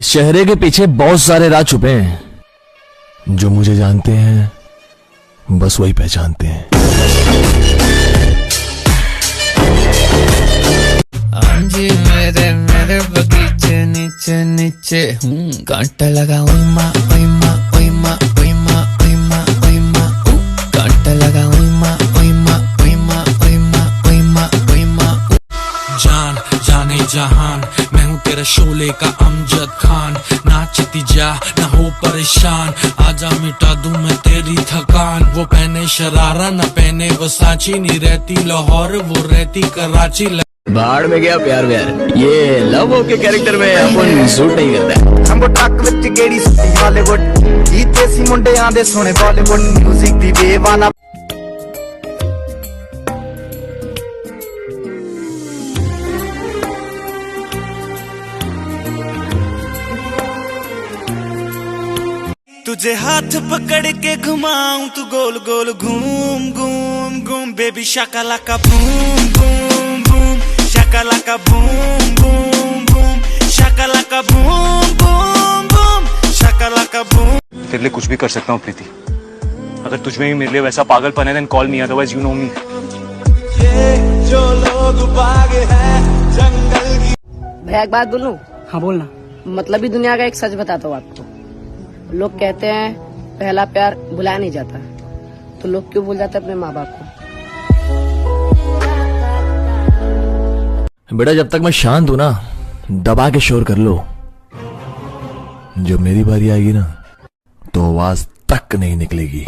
चेहरे के पीछे बहुत सारे राज छुपे हैं। जो मुझे जानते हैं बस वही पहचानते हैं। जी मेरे मेरे बगीचे नीचे नीचे कांटा लगा ओई माँ ओई माँ ओई माँ ओई माँ ओई माँ ओई माँ कांटा लगा ओई माँ ओई माँ ओई माँ ओई माँ ओई माँ ओई माँ। जान जाने जहान मैं हूँ तेरा शोले का अमजद खान। नाचती जा ना हो परेशान, आजा मिटा दूं मैं तेरी थकान। वो पहने शरारा न पहने वो सांची, नहीं रहती लाहौर वो रहती कराची। बाहर में गया प्यार व्यार, ये लव के कैरेक्टर में अपन सूट नहीं करता। हमको टक विच केड़ी सुटी हॉलीवुड, ई देसी मुंडे आंदे सोने बॉलीवुड म्यूजिक दी बेवाना। तुझे हाथ पकड़ के घुमाऊं तू गोल गोल घूम घूम घूम बेबी शाकाला का बूम बूम बूम शाकाला का बूम बूम बूम शाकाला का बूम बूम बूम शाकाला का बूम। तेरे लिए कुछ भी कर सकता हूँ प्रीति, अगर तुझ में भी मेरे लिए वैसा पागलपन है then call me, otherwise you know me. जो लोग भागे हैं जंगल की। भैया एक बात बोलूं? हाँ बोलना। मतलब ही दुनिया का एक सच बताता हूँ आपको। लोग कहते हैं पहला प्यार भुलाया नहीं जाता, तो लोग क्यों भूल जाते हैं अपने माँ बाप को? बेटा जब तक मैं शांत हूं ना, दबा के शोर कर लो। जब मेरी बारी आएगी ना तो आवाज तक नहीं निकलेगी।